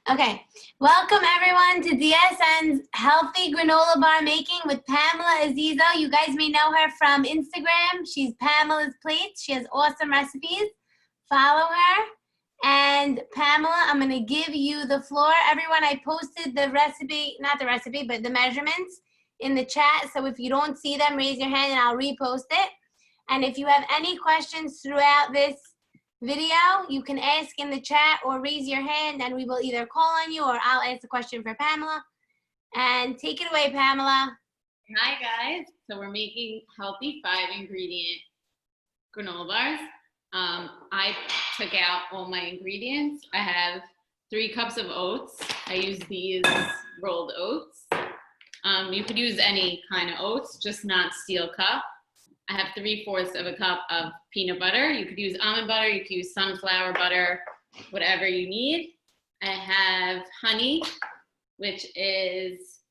Okay, welcome everyone to DSN's Healthy Granola Bar Making with Pamela Azizo. You guys may know her from Instagram. She's Pamela's Plates. She has awesome recipes. Follow her. And Pamela, I'm going to give you the floor. Everyone, I posted the recipe, not the recipe, but the measurements in the chat. So if you don't see them, raise your hand and I'll repost it. And if you have any questions throughout this video, you can ask in the chat or raise your hand and we will either call on you or I'll ask the question for Pamela. And take it away, Pamela. Hi guys, so we're making healthy 5-ingredient granola bars. I took out all my ingredients. I have 3 cups of oats. I use these rolled oats. You could use any kind of oats, just not steel cup. I have 3/4 of a cup of peanut butter. You could use almond butter, you could use sunflower butter, whatever you need. I have honey, which is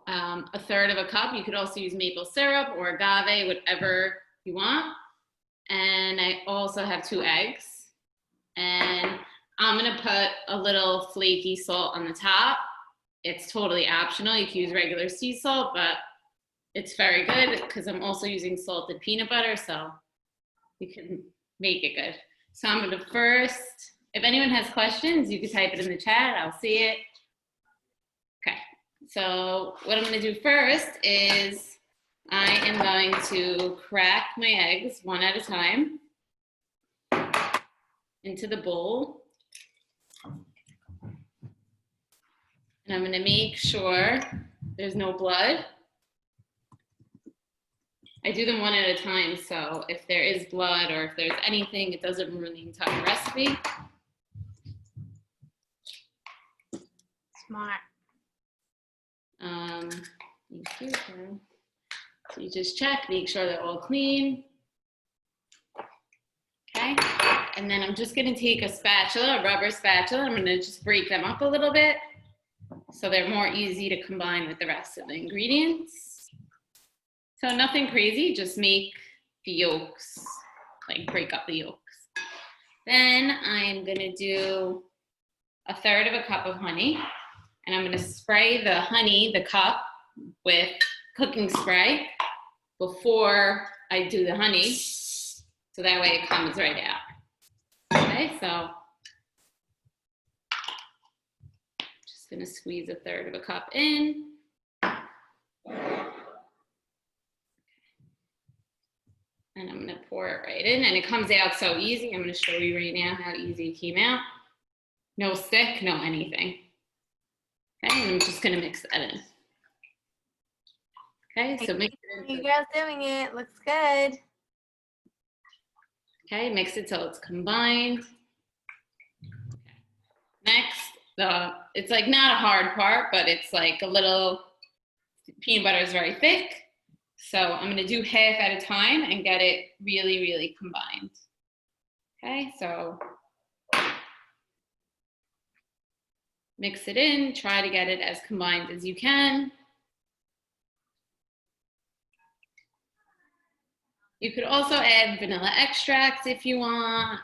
1/3 of a cup. You could also use maple syrup or agave, whatever you want. And I also have 2 eggs. And I'm gonna put a little flaky salt on the top. It's totally optional. You can use regular sea salt, but it's very good because I'm also using salted peanut butter, so you can make it good. So I'm gonna first, if anyone has questions, you can type it in the chat, I'll see it. Okay, so what I'm gonna do first is I am going to crack my eggs one at a time into the bowl. And I'm gonna make sure there's no blood. I do them one at a time, so if there is blood or if there's anything, it doesn't ruin the entire recipe. Smart. Thank you. So you just check, make sure they're all clean. Okay, and then I'm just gonna take a spatula, a rubber spatula, I'm gonna just break them up a little bit so they're more easy to combine with the rest of the ingredients. So nothing crazy, just make the yolks, like break up the yolks. Then I'm gonna do 1/3 of a cup of honey, and I'm gonna spray the honey, the cup, with cooking spray before I do the honey, so that way it comes right out. Okay, so just gonna squeeze 1/3 of a cup in. And I'm gonna pour it right in, and it comes out so easy. I'm gonna show you right now how easy it came out. No stick, no anything. Okay, and I'm just gonna mix that in. Okay, so mix it in. You girls doing it, looks good. Okay, mix it till it's combined. Okay. Next, it's like not a hard part, but it's like a little, peanut butter is very thick. So I'm gonna do half at a time and get it really, really combined. Okay, so mix it in, try to get it as combined as you can. You could also add vanilla extract if you want.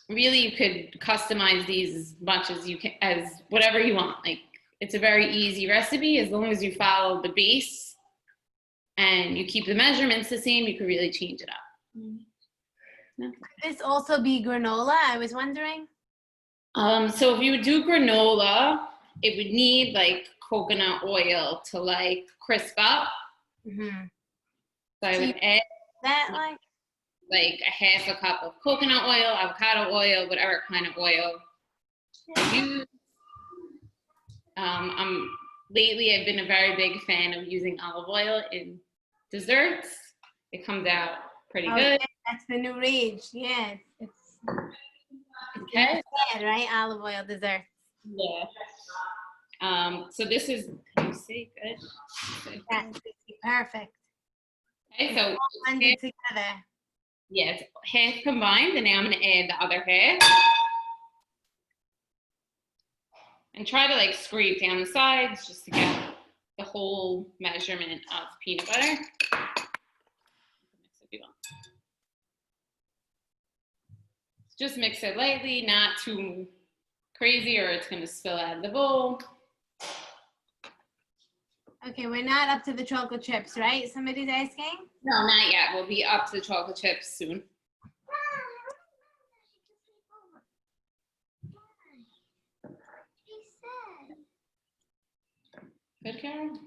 Really, you could customize these as much as you can, as whatever you want. Like, it's a very easy recipe. As long as you follow the base and you keep the measurements the same, you can really change it up. No? Could this also be granola? I was wondering. So if you would do granola, it would need like coconut oil to like crisp up. Mm-hmm. So I would add that like a half a cup of coconut oil, avocado oil, whatever kind of oil you use. Lately I've been a very big fan of using olive oil in desserts. It comes out pretty good. Yeah, that's the new rage. Yeah, it's okay. Bad, right? Olive oil dessert. Yeah. So this is, can you see? Good. That's perfect. Okay, so blended together. Yeah, it's half combined, and now I'm gonna add the other half. And try to like scrape down the sides just to get the whole measurement of peanut butter. Just mix it lightly, not too crazy or it's gonna spill out of the bowl. Okay, we're not up to the chocolate chips, right? Somebody's asking? No, not yet. We'll be up to the chocolate chips soon. Good, Karen?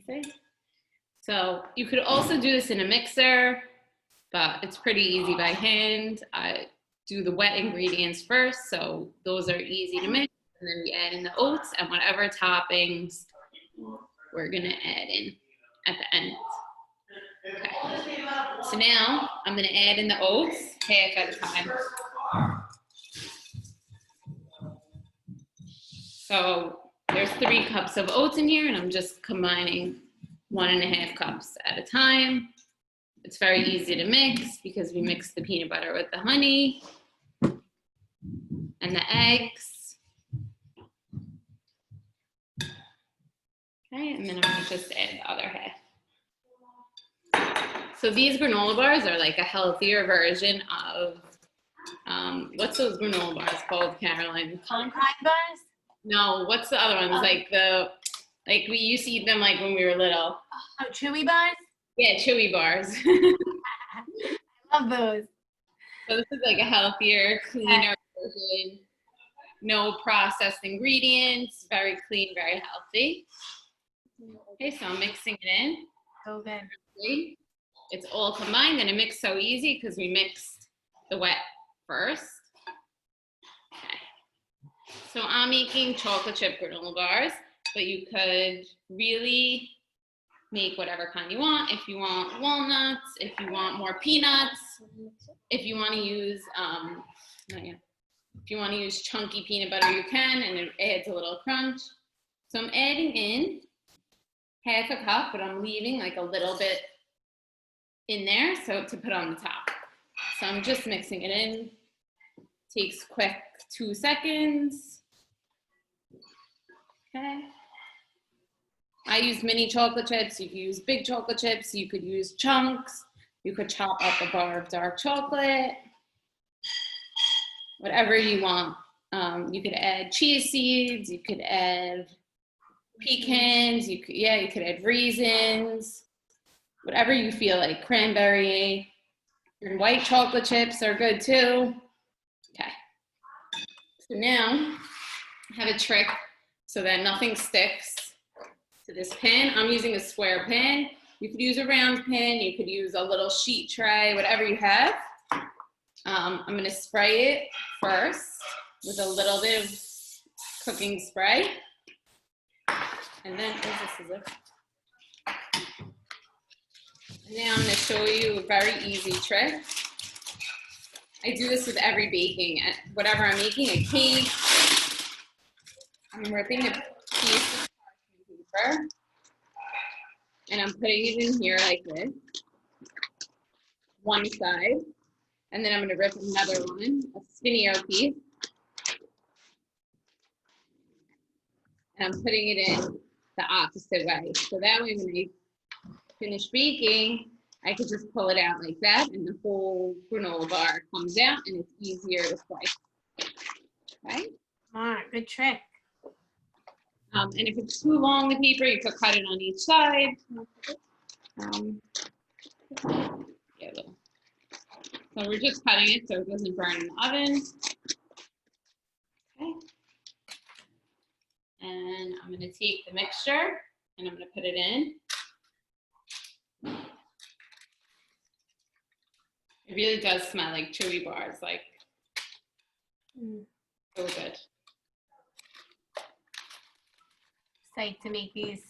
Okay. So you could also do this in a mixer, but it's pretty easy by hand. I do the wet ingredients first, so those are easy to mix. And then we add in the oats and whatever toppings we're gonna add in at the end. Okay. So now I'm gonna add in the oats, half at a time. So there's 3 cups of oats in here, and I'm just combining 1.5 cups at a time. It's very easy to mix because we mix the peanut butter with the honey and the eggs. Okay, and then I'm gonna just add the other half. So these granola bars are like a healthier version of, what's those granola bars called, Caroline? Pine bars? No, what's the other ones? Like we used to eat them like when we were little. Oh, chewy bars? Yeah, chewy bars. I love those. So this is like a healthier, cleaner version. No processed ingredients, very clean, very healthy. Okay, so I'm mixing it in. So good. It's all combined and it mixed so easy because we mixed the wet first. Okay. So I'm making chocolate chip granola bars, but you could really make whatever kind you want. If you want walnuts, if you want more peanuts, if you want to use, if you want to use chunky peanut butter, you can, and it adds a little crunch. So I'm adding in half a cup, but I'm leaving like a little bit in there so to put on the top. So I'm just mixing it in. Takes quick 2 seconds. Okay. I use mini chocolate chips. You could use big chocolate chips. You could use chunks. You could chop up a bar of dark chocolate. Whatever you want. You could add cheese seeds. You could add pecans. You could add raisins. Whatever you feel like. Cranberry. And white chocolate chips are good too. Okay. So now I have a trick so that nothing sticks to this pan. I'm using a square pan. You could use a round pan. You could use a little sheet tray, whatever you have. I'm going to spray it first with a little bit of cooking spray. And then, now I'm going to show you a very easy trick. I do this with every baking. Whatever I'm making, a cake, I'm ripping a piece of parchment paper and I'm putting it in here like this, one side, and then I'm going to rip another one, a skinnier piece, and I'm putting it in the opposite way. So that way when I finish baking, I could just pull it out like that and the whole granola bar comes out and it's easier to slice. Okay? Smart, good trick. And if it's too long, the paper, you could cut it on each side. So we're just cutting it so it doesn't burn in the oven. Okay. And I'm going to take the mixture and I'm going to put it in. It really does smell like chewy bars, like so good. Excited to make these.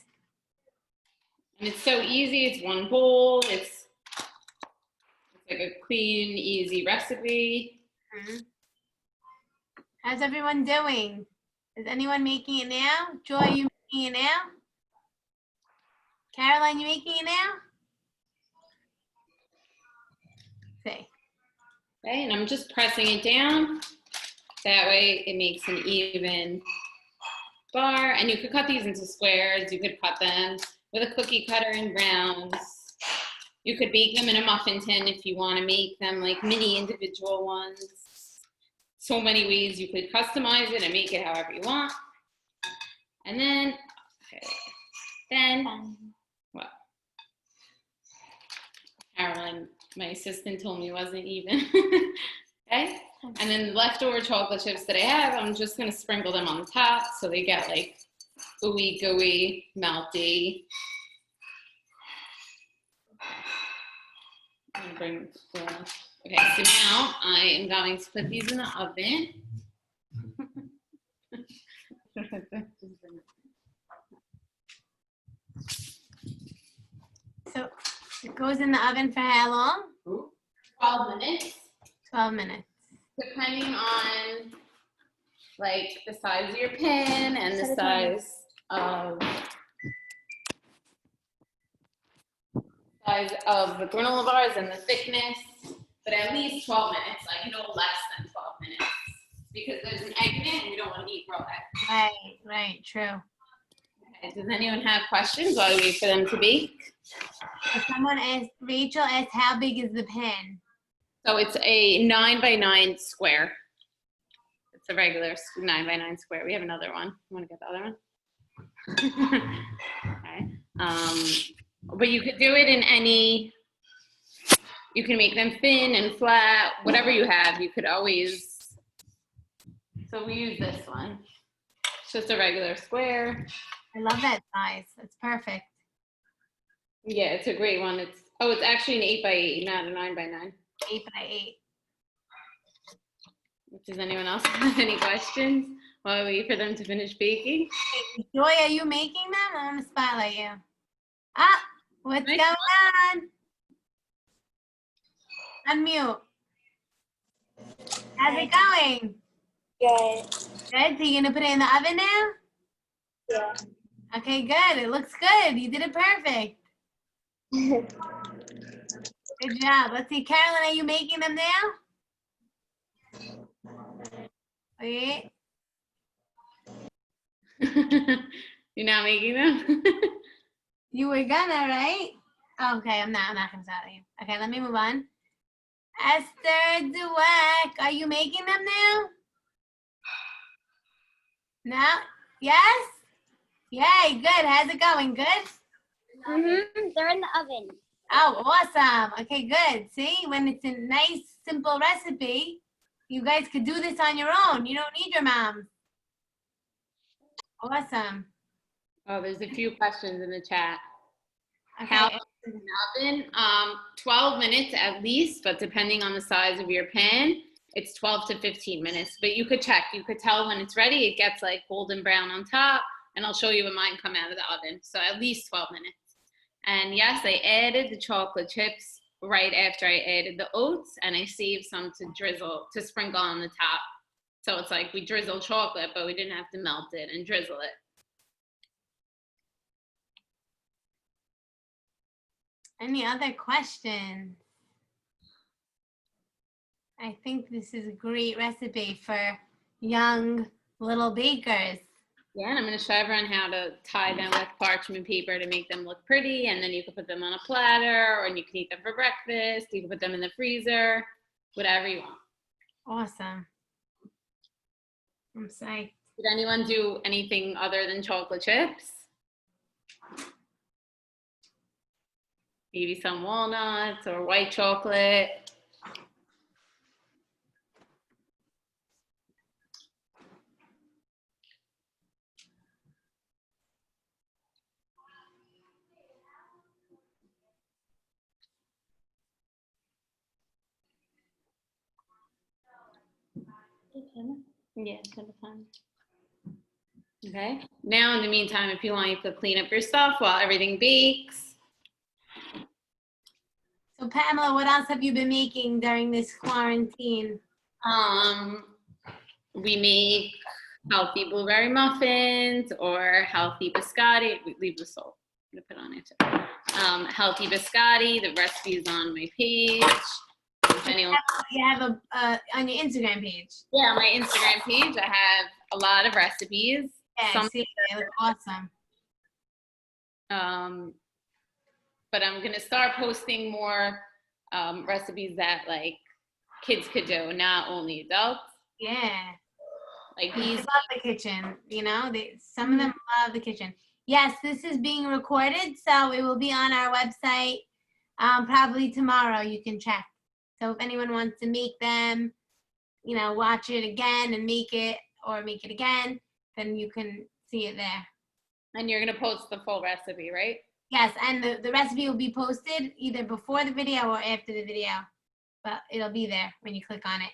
And it's so easy. It's one bowl. It's like a clean, easy recipe. How's everyone doing? Is anyone making it now? Joy, you making it now? Caroline, you making it now? See. Okay, and I'm just pressing it down. That way it makes an even bar. And you could cut these into squares. You could cut them with a cookie cutter in rounds. You could bake them in a muffin tin if you want to make them like mini individual ones. So many ways you could customize it and make it however you want. And then, what? Carolyn, my assistant, told me it wasn't even. Okay? And then the leftover chocolate chips that I have, I'm just going to sprinkle them on the top so they get like ooey gooey, melty. I'm gonna bring okay, so now I am going to put these in the oven. So it goes in the oven for how long? 12 minutes. 12 minutes. Depending on like the size of your pan and the size of the granola bars and the thickness, but at least 12 minutes, like no less than 12 minutes, because there's an egg in it and we don't want to eat raw egg. Right, true. Okay, does anyone have questions while we wait for them to bake? Someone asked, Rachel asked, how big is the pan? So it's a 9 by 9 square. It's a regular 9 by 9 square. We have another one. You want to get the other one? Okay. But you could do it in any, you can make them thin and flat, whatever you have. You could always, so we use this one. It's just a regular square. I love that size. That's perfect. Yeah, it's a great one. It's actually an 8 by 8, not a 9 by 9. 8 by 8. Does anyone else have any questions while we wait for them to finish baking? Joy, are you making them? I want to spotlight you. Ah, what's going on? Unmute. How's it going? Good. Good. So you're gonna put it in the oven now? Yeah. Okay, good. It looks good. You did it perfect. Good job. Let's see, Carolyn, are you making them now? Wait. You're not making them? You were gonna, right? Okay, I'm not gonna tell you. Okay, let me move on. Esther Dweck, are you making them now? No? Yes? Yay, good. How's it going? Good? They're in the oven. Oh, awesome. Okay, good. See, when it's a nice, simple recipe, you guys could do this on your own. You don't need your mom. Awesome. Oh, there's a few questions in the chat. Okay. How long in the oven? 12 minutes at least, but depending on the size of your pan, it's 12 to 15 minutes. But you could check. You could tell when it's ready. It gets like golden brown on top, and I'll show you when mine come out of the oven. So at least 12 minutes. And yes, I added the chocolate chips right after I added the oats, and I saved some to sprinkle on the top. So it's like we drizzled chocolate, but we didn't have to melt it and drizzle it. Any other questions? I think this is a great recipe for young little bakers. Yeah, and I'm going to show everyone how to tie them with parchment paper to make them look pretty, and then you can put them on a platter, or you can eat them for breakfast. You can put them in the freezer, whatever you want. Awesome. I'm psyched. Did anyone do anything other than chocolate chips? Maybe some walnuts or white chocolate. Yeah, kind of fun. Okay. Now, in the meantime, if you want, you could clean up your stuff while everything bakes. So Pamela, what else have you been making during this quarantine? We make healthy blueberry muffins or healthy biscotti. We leave the salt. I'm gonna put on it too. Healthy biscotti. The recipe is on my page. If anyone, You have a on your Instagram page. yeah, my Instagram page. I have a lot of recipes. Yeah, I see, they look awesome. but I'm gonna start posting more recipes that like kids could do, not only adults. Yeah. Like They these. love the kitchen, you know, some of them love the kitchen. Yes, this is being recorded, so it will be on our website probably tomorrow. You can check. So if anyone wants to make them, you know, watch it again and make it, or make it again, then you can see it there. And you're gonna post the full recipe, right? Yes, and the recipe will be posted either before the video or after the video, but it'll be there when you click on it.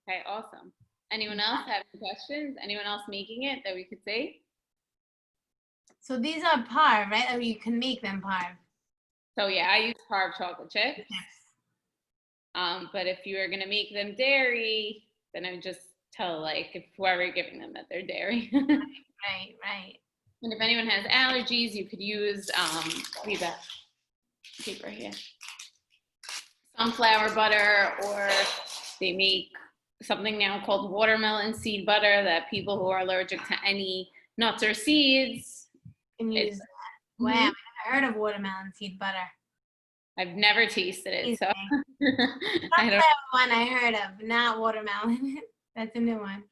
Okay, awesome. Anyone else have any questions? Anyone else making it that we could see? So these are parve, right? Or you can make them parve. So yeah, I use parve chocolate chips. But if you are gonna make them dairy, then I would just tell like if whoever you're giving them that they're dairy. Right, right. And if anyone has allergies, you could use leave that paper here. Sunflower butter, or they make something now called watermelon seed butter that people who are allergic to any nuts or seeds Can use that. Wow, I never heard of watermelon seed butter. I've never tasted it, so I don't. Sunflower one I heard of, not watermelon. That's a new one.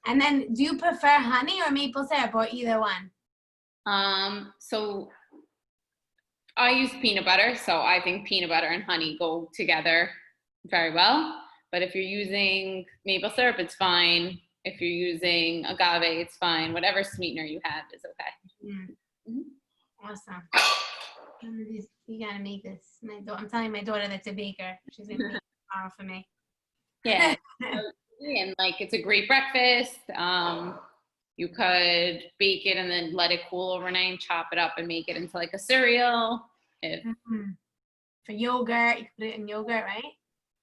And then, do you prefer honey or maple syrup, or either one? So I use peanut butter, so I think peanut butter and honey go together very well. But if you're using maple syrup, it's fine. If you're using agave, it's fine. Whatever sweetener you have is okay. Awesome. You gotta make this. I'm telling my daughter that's a baker. She's gonna make it tomorrow for me. Yeah, and like it's a great breakfast. You could bake it and then let it cool overnight, chop it up and make it into like a cereal. If For yogurt, you can put it in yogurt, right?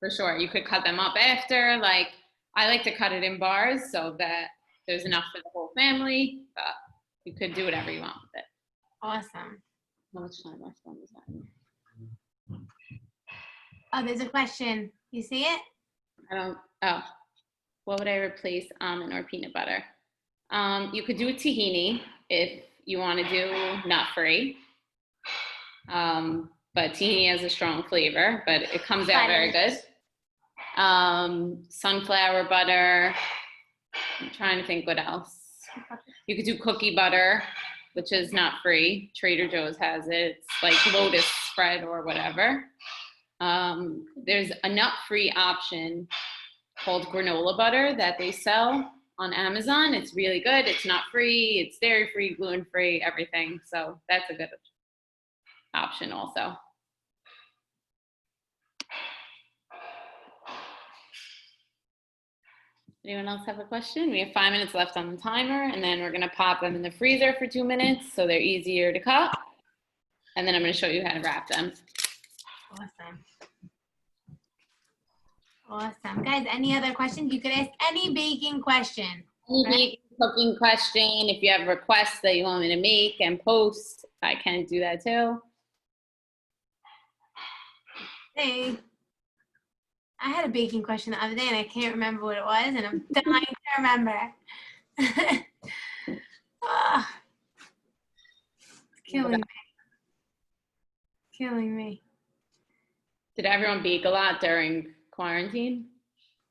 For sure, you could cut them up after. Like I like to cut it in bars so that there's enough for the whole family. But you could do whatever you want with it. Awesome. How much time left on this item? Oh, there's a question. You see it? I don't. Oh, what would I replace almond or peanut butter? You could do tahini if you want to do nut-free. But tahini has a strong flavor, but it comes out very good. Sunflower butter. I'm trying to think what else. You could do cookie butter, which is nut-free. Trader Joe's has it. It's like lotus spread or whatever. There's a nut-free option called granola butter that they sell on Amazon. It's really good. It's nut-free, it's dairy-free, gluten-free, everything. So that's a good option also. Anyone else have a question? We have 5 minutes left on the timer, and then we're gonna pop them in the freezer for 2 minutes so they're easier to cut. And then I'm gonna show you how to wrap them. Awesome. Awesome. Guys, any other questions? You could ask any baking question. Any right? baking, cooking question, if you have requests that you want me to make and post, I can do that too. Hey. I had a baking question the other day and I can't remember what it was, and I'm dying to remember. Oh, it's killing me. Killing me. Did everyone bake a lot during quarantine?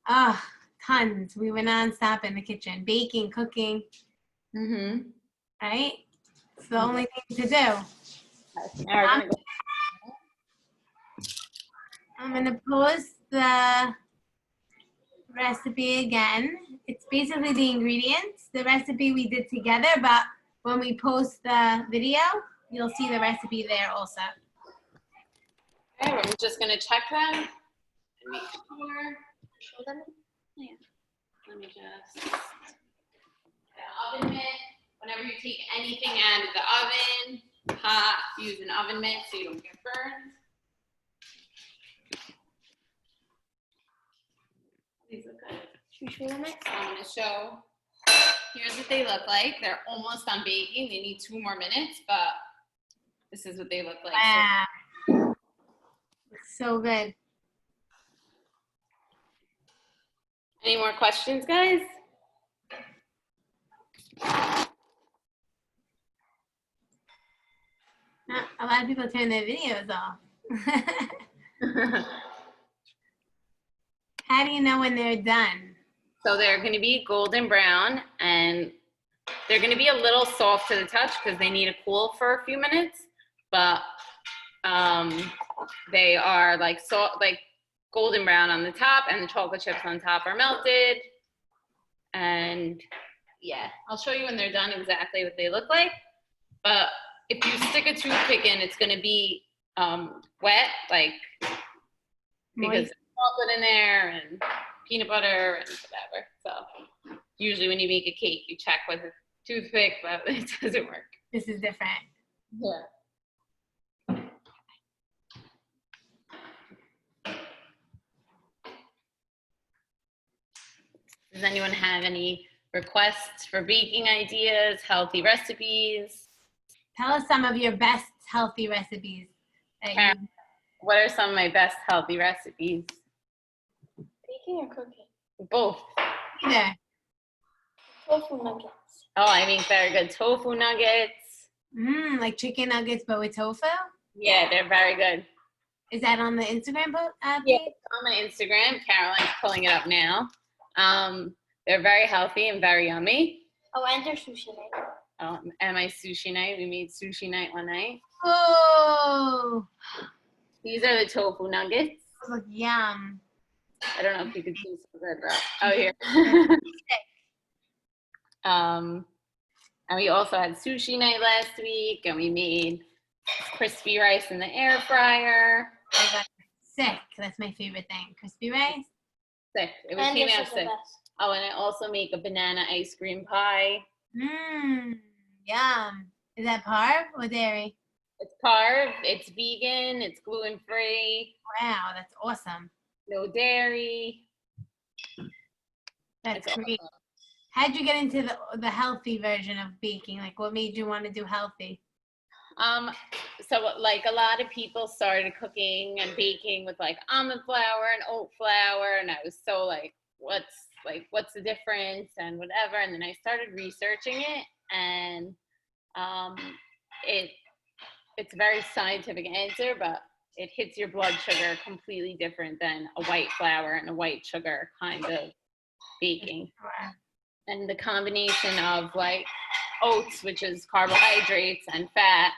Oh, tons. We were nonstop in the kitchen, baking, cooking. Mm-hmm. Right? It's the only thing to do. I'm gonna post the recipe again. It's basically the ingredients, the recipe we did together, but when we post the video, you'll see the recipe there also. Okay, we're just gonna check them and make sure. Show them. Yeah. Let me just. The oven mitt. Whenever you take anything out of the oven, hot, use an oven mitt so you don't get burned. These look good. Should we show them it? So I'm gonna show. Here's what they look like. They're almost done baking. They need 2 more minutes, but this is what they look like. Wow. Looks so good. Any more questions, guys? A lot of people turn their videos off. How do you know when they're done? So they're going to be golden brown, and they're going to be a little soft to the touch because they need to cool for a few minutes. But they are like golden brown on the top, and the chocolate chips on top are melted. And yeah, I'll show you when they're done exactly what they look like. But if you stick a toothpick in, it's going to be wet, like because there's chocolate in there and peanut butter and whatever. So usually when you make a cake, you check with a toothpick, but it doesn't work. This is different. Yeah. Does anyone have any requests for baking ideas, healthy recipes? Tell us some of your best healthy recipes. What are some of my best healthy recipes? Baking or cooking? Both. Either. Tofu nuggets. Oh, I make very good tofu nuggets. Like chicken nuggets, but with tofu? Yeah, they're very good. Is that on the Instagram Yeah, page? it's on my Instagram. Caroline's pulling it up now. They're very healthy and very yummy. Oh, and their sushi night. And my sushi night. We made sushi night one night. Oh, These are the tofu nuggets. look yum. I don't know if you can see some red rock. Oh, here. And we also had sushi night last week, and we made crispy rice in the air fryer. I got sick. That's my favorite thing. Crispy rice. Sick. It And came this out is the sick. best. Oh, and I also make a banana ice cream pie. Yum. Is that parv or dairy? It's carb, it's vegan, it's gluten-free, Wow, that's awesome. no dairy. That's It's great. awesome. How'd you get into the healthy version of baking? Like, what made you want to do healthy? So like a lot of people started cooking and baking with like almond flour and oat flour, and I was so like, what's the difference and whatever. And then I started researching it, and it's a very scientific answer, but it hits your blood sugar completely different than a white flour and a white sugar kind of baking. Wow. And the combination of like oats, which is carbohydrates and fat,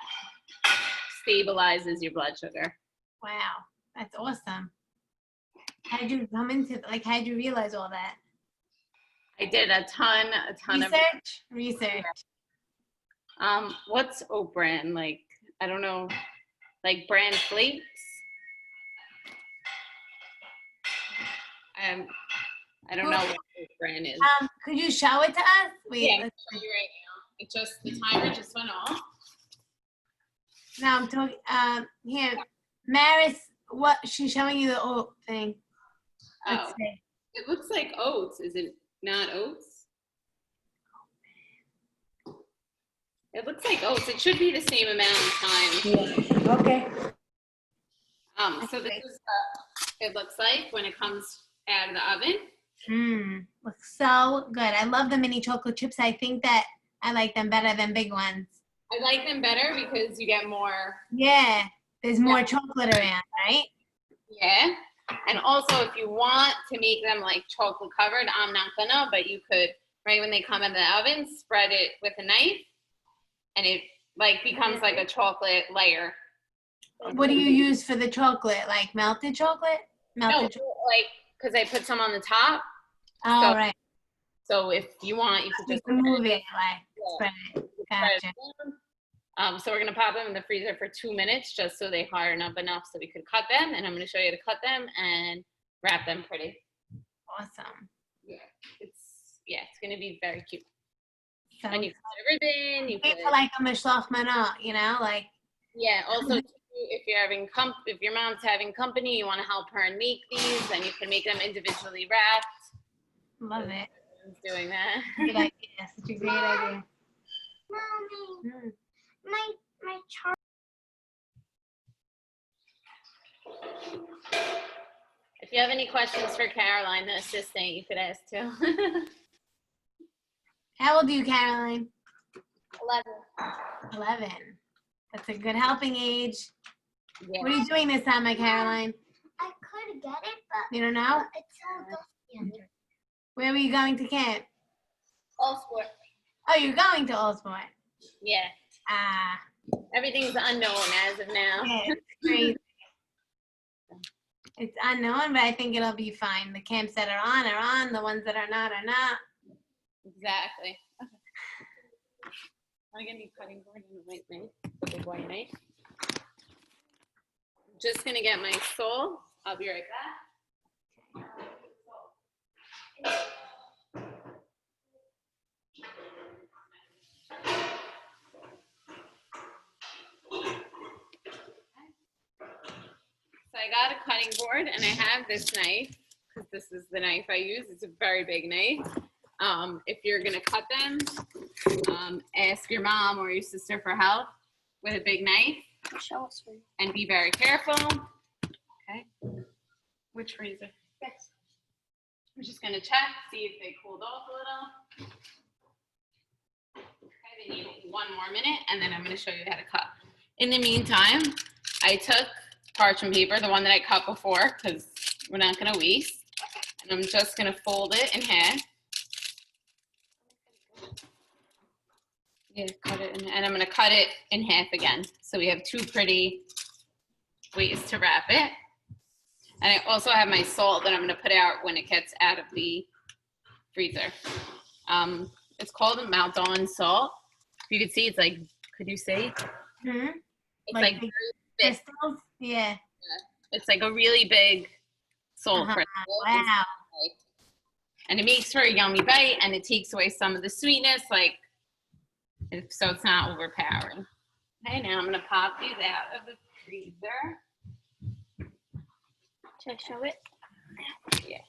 stabilizes your blood sugar. Wow, that's awesome. How did you come into, like, how did you realize all that? I did a ton Research. of what's oat bran? Like, I don't know, like bran flakes. I don't know what oat bran is. Could you show it to us? Wait, Yeah, I'll show you right now. It just, the timer just went off. no, I'm talking, here, Maris, what, she's showing you the oat thing. Let's Oh, see. it looks like oats. Is it not oats? It looks like oats. It should be the same amount of time. Yeah. Okay. So this is what it looks like when it comes out of the oven. Looks so good. I love the mini chocolate chips. I think that I like them better than big ones. I like them better because you get more. Yeah, there's more chocolate around, right? Yeah. And also if you want to make them like chocolate covered, I'm not gonna, but you could, right when they come out of the oven, spread it with a knife and it like becomes like a chocolate layer. What do you use for the chocolate? Like melted chocolate? No, like, because I put some on the top. Oh, So- right. So if you want, you could You just can move it, like, spread it. spread Gotcha. it down. So we're gonna pop them in the freezer for 2 minutes just so they harden up enough so we could cut them. And I'm gonna show you to cut them and wrap them pretty. Awesome. It's gonna be very cute. So And you cut a ribbon. You great could, for like a mishloach mana, you know, like. yeah. Also, too, if you're having if your mom's having company, you want to help her and make these, then you can make them individually wrapped. Love it. Doing that. Good idea. Such a great idea. Mommy, my chart. If you have any questions for Caroline, the assistant, you could ask too. How old are you, Caroline? 11. 11. That's a good helping age. Yeah. What are you doing this summer, Caroline? I could get it, but You don't know? it's so dusty under. Where were you going to camp? All sport. Oh, you're going to Old Sport. Yeah. Ah, Everything's unknown as of now. yeah, it's crazy. It's unknown, but I think it'll be fine. The camps that are on. The ones that are not are not. Exactly. Okay. I'm gonna be cutting board and the white knife, the big white knife. Just gonna get my sole. I'll be right back. So I got a cutting board and I have this knife because this is the knife I use. It's a very big knife. If you're gonna cut them, ask your mom or your sister for help with a big knife Show us where. and be very careful. Okay. Which freezer? Yes. I'm just gonna check, see if they cooled off a little. Okay, they need 1 more minute and then I'm gonna show you how to cut. In the meantime, I took parchment paper, the one that I cut before, because we're not gonna waste. And I'm just gonna fold it in half. Yeah, cut it in, and I'm gonna cut it in half again. So we have 2 pretty ways to wrap it. And I also have my salt that I'm gonna put out when it gets out of the freezer. It's called a Maldon salt. You can see it's like, could you see? Hmm? It's Like like big big. crystals? Yeah. It's like a really big salt crystal. Wow. And it makes for a yummy bite and it takes away some of the sweetness, so it's not overpowering. Okay, now I'm gonna pop these out of the freezer. Should I show it? Yeah.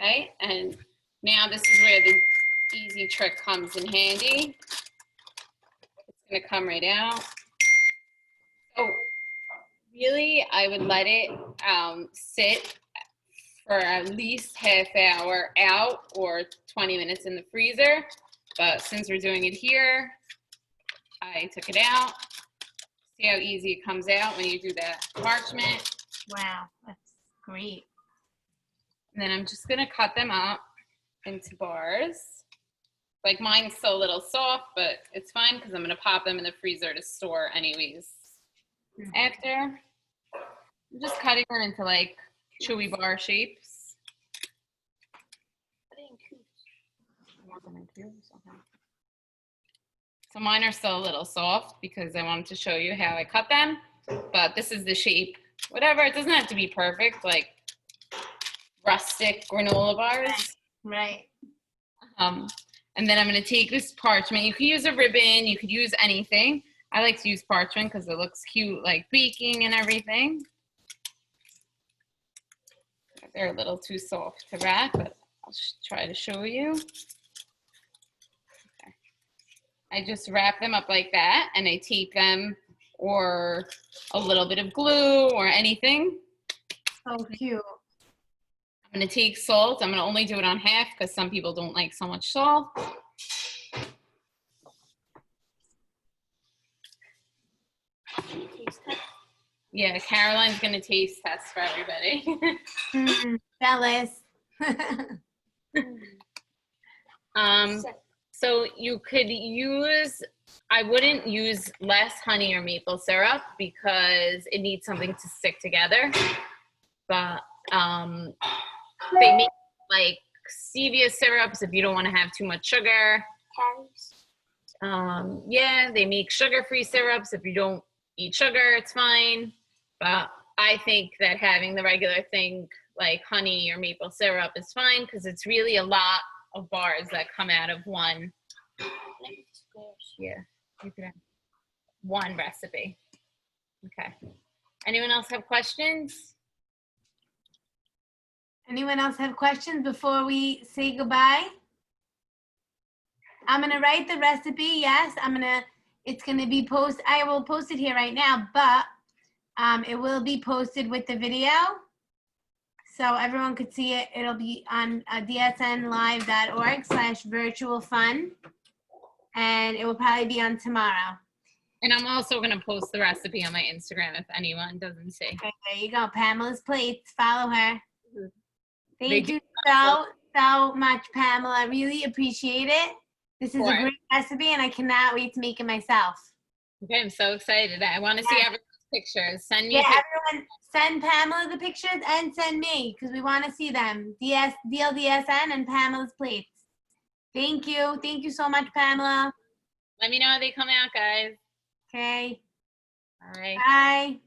Okay, and now this is where the easy trick comes in handy. It's gonna come right out. Oh, really, I would let it sit for at least half hour out or 20 minutes in the freezer. But since we're doing it here, I took it out. See how easy it comes out when you do that parchment. Wow, that's great. And then I'm just gonna cut them up into bars. Like mine's still a little soft, but it's fine because I'm gonna pop them in the freezer to store anyways. After, I'm just cutting them into like chewy bar shapes. So mine are still a little soft because I wanted to show you how I cut them, but this is the shape. Whatever, it doesn't have to be perfect, like rustic granola bars. Right. And then I'm gonna take this parchment. You could use a ribbon, you could use anything. I like to use parchment because it looks cute, like baking and everything. They're a little too soft to wrap, but I'll try to show you. Okay. I just wrap them up like that and I tape them or a little bit of glue or anything. So cute. I'm gonna take salt. I'm gonna only do it on half because some people don't like so much salt. Yeah, Caroline's gonna taste test for everybody. Jealous. So you could use, I wouldn't use less honey or maple syrup because it needs something to stick together. But they make like stevia syrups if you don't want to have too much sugar. Yeah, they make sugar-free syrups if you don't eat sugar, it's fine. But I think that having the regular thing like honey or maple syrup is fine because it's really a lot of bars that come out of one. Yeah, you could have one recipe. Okay. Anyone else have questions? Anyone else have questions before we say goodbye? I'm gonna write the recipe, yes. It's gonna be I will post it here right now, but it will be posted with the video. So everyone could see it. It'll be on dsnlive.org/virtual fun. And it will probably be on tomorrow. And I'm also going to post the recipe on my Instagram if anyone doesn't see. Okay, there you go. Pamela's Plates. Follow her. They Thank do you so much, Pamela. I really appreciate it. This is a Sure. great recipe, and I cannot wait to make it myself. Okay, I'm so excited. I want to see everyone's pictures. Send me Yeah, pictures. everyone, send Pamela the pictures and send me because we want to see them. DLDSN and Pamela's Plates. Thank you. Thank you so much, Pamela. Let me know how they come out, guys. Okay. All right. Bye.